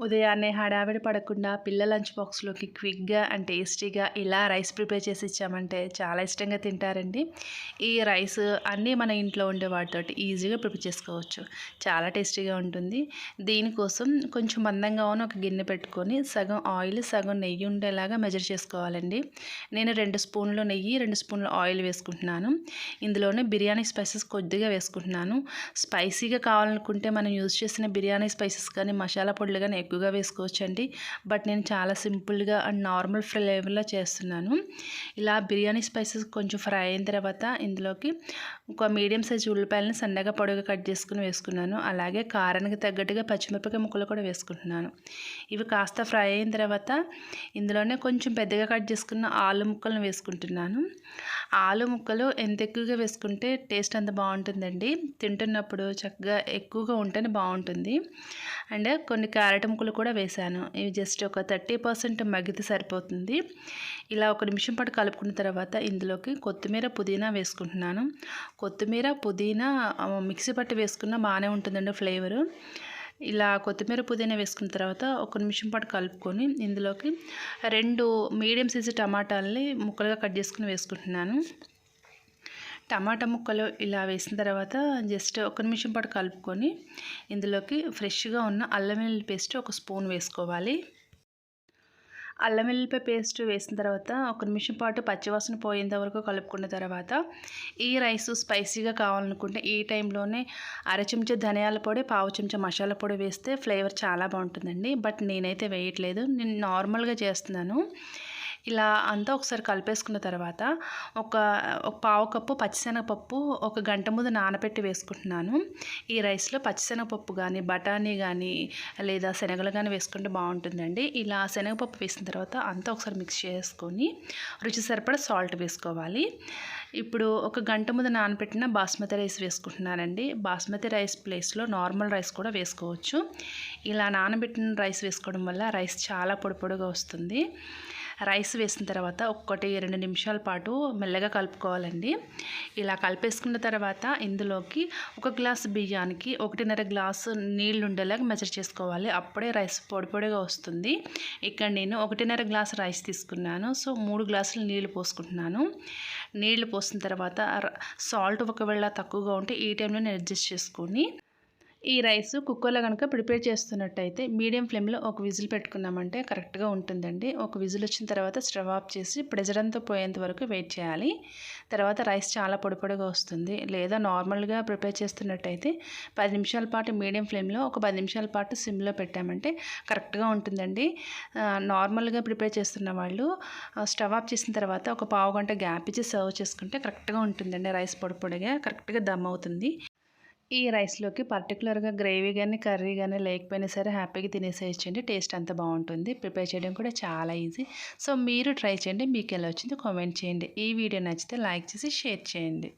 ఉదయాన్నే హడావిడి పడకుండా పిల్లల లంచ్ బాక్స్‌లోకి క్విక్‌గా అండ్ టేస్టీగా ఇలా రైస్ ప్రిపేర్ చేసి ఇచ్చామంటే చాలా ఇష్టంగా తింటారండి. ఈ రైస్ అన్నీ మన ఇంట్లో ఉండే వాటితోటి ఈజీగా ప్రిపేర్ చేసుకోవచ్చు. చాలా టేస్టీగా ఉంటుంది. దీనికోసం కొంచెం మందంగా ఉన్న ఒక గిన్నె పెట్టుకొని సగం ఆయిల్, సగం నెయ్యి ఉండేలాగా మెజర్ చేసుకోవాలండి. నేను 2 స్పూన్లు నెయ్యి, 2 స్పూన్లు ఆయిల్ వేసుకుంటున్నాను. ఇందులోనే బిర్యానీ స్పైసెస్ కొద్దిగా వేసుకుంటున్నాను. స్పైసీగా కావాలనుకుంటే మనం యూజ్ చేసిన బిర్యానీ స్పైసెస్ కానీ, మసాలా పొడులు కానీ ఎక్కువగా వేసుకోవచ్చండి. బట్ నేను చాలా సింపుల్గా అండ్ నార్మల్ ఫ్లేవర్లో చేస్తున్నాను. ఇలా బిర్యానీ స్పైసెస్ కొంచెం ఫ్రై అయిన తర్వాత ఇందులోకి ఒక మీడియం సైజ్ ఉల్లిపాయలను సన్నగా పొడవుగా కట్ చేసుకుని వేసుకున్నాను. అలాగే కారానికి తగ్గట్టుగా పచ్చిమిరపకాయ ముక్కలు కూడా వేసుకుంటున్నాను. ఇవి కాస్త ఫ్రై అయిన తర్వాత ఇందులోనే కొంచెం పెద్దగా కట్ చేసుకున్న ఆలు ముక్కలను వేసుకుంటున్నాను. ఆలు ముక్కలు ఎంత ఎక్కువగా వేసుకుంటే టేస్ట్ అంత బాగుంటుందండి. తింటున్నప్పుడు చక్కగా ఎక్కువగా ఉంటేనే బాగుంటుంది. అండ్ కొన్ని క్యారెట్ ముక్కలు కూడా వేసాను. ఇవి జస్ట్ ఒక 30% మగ్గితే సరిపోతుంది. ఇలా ఒక నిమిషం పాటు కలుపుకున్న తర్వాత ఇందులోకి కొత్తిమీర, పుదీనా వేసుకుంటున్నాను. కొత్తిమీర, పుదీనా మిక్సీ పట్టి వేసుకున్న బాగానే ఉంటుందండి ఫ్లేవరు. ఇలా కొత్తిమీర, పుదీనా వేసుకున్న తర్వాత ఒక నిమిషం పాటు కలుపుకొని ఇందులోకి 2 మీడియం సైజు టమాటాలని ముక్కలుగా కట్ చేసుకుని వేసుకుంటున్నాను. టమాటా ముక్కలు ఇలా వేసిన తర్వాత జస్ట్ ఒక నిమిషం పాటు కలుపుకొని ఇందులోకి ఫ్రెష్గా ఉన్న అల్లం వెల్లుల్లి పేస్ట్ ఒక స్పూన్ వేసుకోవాలి. అల్లం వెల్లుల్లిపాయ పేస్ట్ వేసిన తర్వాత ఒక నిమిషం పాటు పచ్చివాసన పోయేంత వరకు కలుపుకున్న తర్వాత ఈ రైస్ స్పైసీగా కావాలనుకుంటే ఈ టైంలోనే అర చెంచా ధనియాల పొడి, పావు చెంచా మసాలా పొడి వేస్తే ఫ్లేవర్ చాలా బాగుంటుందండి. బట్ నేనైతే వేయట్లేదు, నేను నార్మల్గా చేస్తున్నాను. ఇలా అంతా ఒకసారి కలిపేసుకున్న తర్వాత ఒక పావు కప్పు పచ్చిశనగపప్పు ఒక గంట ముందు నానబెట్టి వేసుకుంటున్నాను. ఈ రైస్లో పచ్చిశనగపప్పు కానీ, బఠానీ కానీ లేదా శనగలు కానీ వేసుకుంటే బాగుంటుందండి. ఇలా శనగపప్పు వేసిన తర్వాత అంతా ఒకసారి మిక్స్ చేసుకొని రుచి సరిపడా సాల్ట్ వేసుకోవాలి. ఇప్పుడు ఒక గంట ముందు నానబెట్టిన బాస్మతి రైస్ వేసుకుంటున్నానండి. బాస్మతి రైస్ ప్లేస్లో నార్మల్ రైస్ కూడా వేసుకోవచ్చు. ఇలా నానబెట్టిన రైస్ వేసుకోవడం వల్ల రైస్ చాలా పొడి పొడిగా వస్తుంది. రైస్ వేసిన తర్వాత 1-2 నిమిషాల పాటు మెల్లగా కలుపుకోవాలండి. ఇలా కలిపేసుకున్న తర్వాత ఇందులోకి 1 గ్లాసు బియ్యానికి 1.5 గ్లాసు నీళ్ళు ఉండేలాగా మెజర్ చేసుకోవాలి. అప్పుడే రైస్ పొడి పొడిగా వస్తుంది. ఇక్కడ నేను 1.5 గ్లాసు రైస్ తీసుకున్నాను. సో 3 గ్లాసులు నీళ్ళు పోసుకుంటున్నాను. నీళ్ళు పోసిన తర్వాత సాల్ట్ ఒకవేళ తక్కువగా ఉంటే ఈ టైంలో నేను అడ్జస్ట్ చేసుకొని ఈ రైస్ కుక్కర్లో కనుక ప్రిపేర్ చేస్తున్నట్టయితే మీడియం ఫ్లేమ్లో ఒక విజిల్ పెట్టుకున్నామంటే కరెక్ట్గా ఉంటుందండి. ఒక విజిల్ వచ్చిన తర్వాత స్టవ్ ఆఫ్ చేసి ప్రెజర్ అంతా పోయేంత వరకు వెయిట్ చేయాలి. తర్వాత రైస్ చాలా పొడి పొడిగా వస్తుంది. లేదా నార్మల్గా ప్రిపేర్ చేస్తున్నట్టయితే 10 నిమిషాల పాటు మీడియం ఫ్లేమ్లో, ఒక 10 నిమిషాల పాటు సిమ్లో పెట్టామంటే కరెక్ట్గా ఉంటుందండి. నార్మల్గా ప్రిపేర్ చేస్తున్న వాళ్ళు స్టవ్ ఆఫ్ చేసిన తర్వాత ఒక పావు గంట గ్యాప్ ఇచ్చి సర్వ్ చేసుకుంటే కరెక్ట్గా ఉంటుందండి. రైస్ పొడి పొడిగా కరెక్ట్గా దమ్ అవుతుంది. ఈ రైస్లోకి పర్టికులర్గా గ్రేవీ కానీ, కర్రీ కానీ లేకపోయినా సరే హ్యాపీగా తినేసేయచ్చండి. టేస్ట్ అంత బాగుంటుంది. ప్రిపేర్ చేయడం కూడా చాలా ఈజీ. సో మీరు ట్రై చేయండి. మీకు ఎలా వచ్చిందో కామెంట్ చేయండి. ఈ వీడియో నచ్చితే లైక్ చేసి షేర్ చేయండి.